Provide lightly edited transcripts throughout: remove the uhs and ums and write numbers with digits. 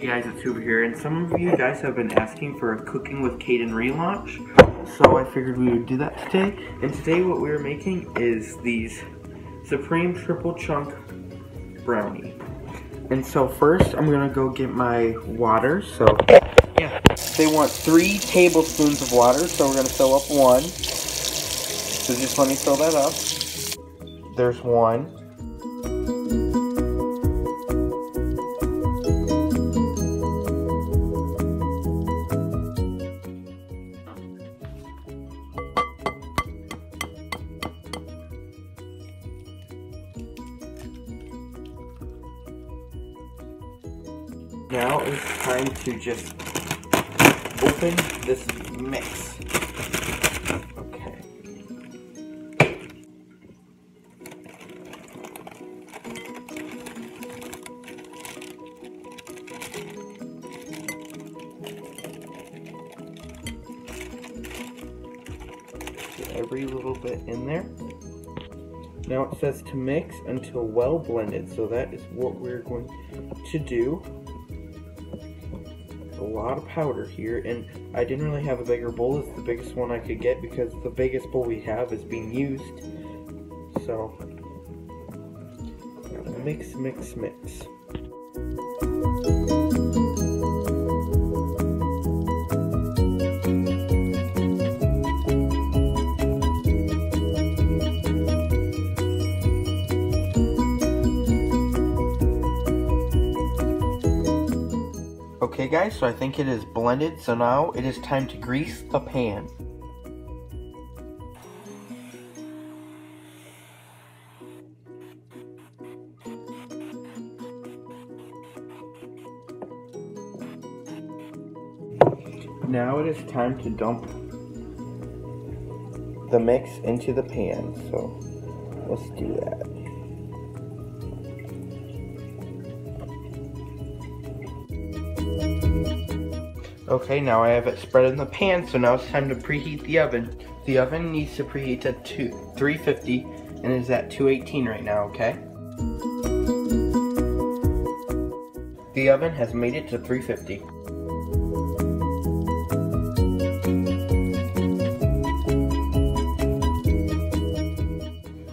Hey guys, it's Hoover here, and some of you guys have been asking for a Cooking with Caden relaunch, so I figured we would do that today. And today what we're making is these Supreme Triple Chunk Brownie. And so first I'm gonna go get my water. So yeah, they want 3 tablespoons of water, so we're gonna fill up 1. So just let me fill that up. There's 1. Now it's time to just open this mix. Okay. Get every little bit in there. Now it says to mix until well blended, so that is what we're going to do. A lot of powder here, and I didn't really have a bigger bowl. It's the biggest one I could get because the biggest bowl we have is being used. So mix, mix, mix. Okay guys, so I think it is blended, so now it is time to grease the pan. Now it is time to dump the mix into the pan, so let's do that. Okay, now I have it spread in the pan, so now it's time to preheat the oven. The oven needs to preheat to 350 and is at 218 right now, okay? The oven has made it to 350.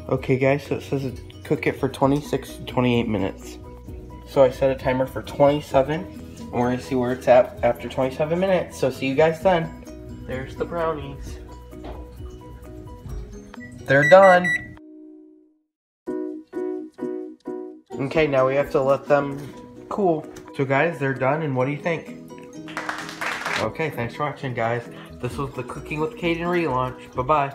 Okay guys, so it says cook it for 26 to 28 minutes. So I set a timer for 27. And we're gonna see where it's at after 27 minutes. So see you guys then. There's the brownies. They're done. Okay, now we have to let them cool. So guys, they're done, and what do you think? Okay, thanks for watching guys. This was the Cooking with Caden relaunch. Bye-bye.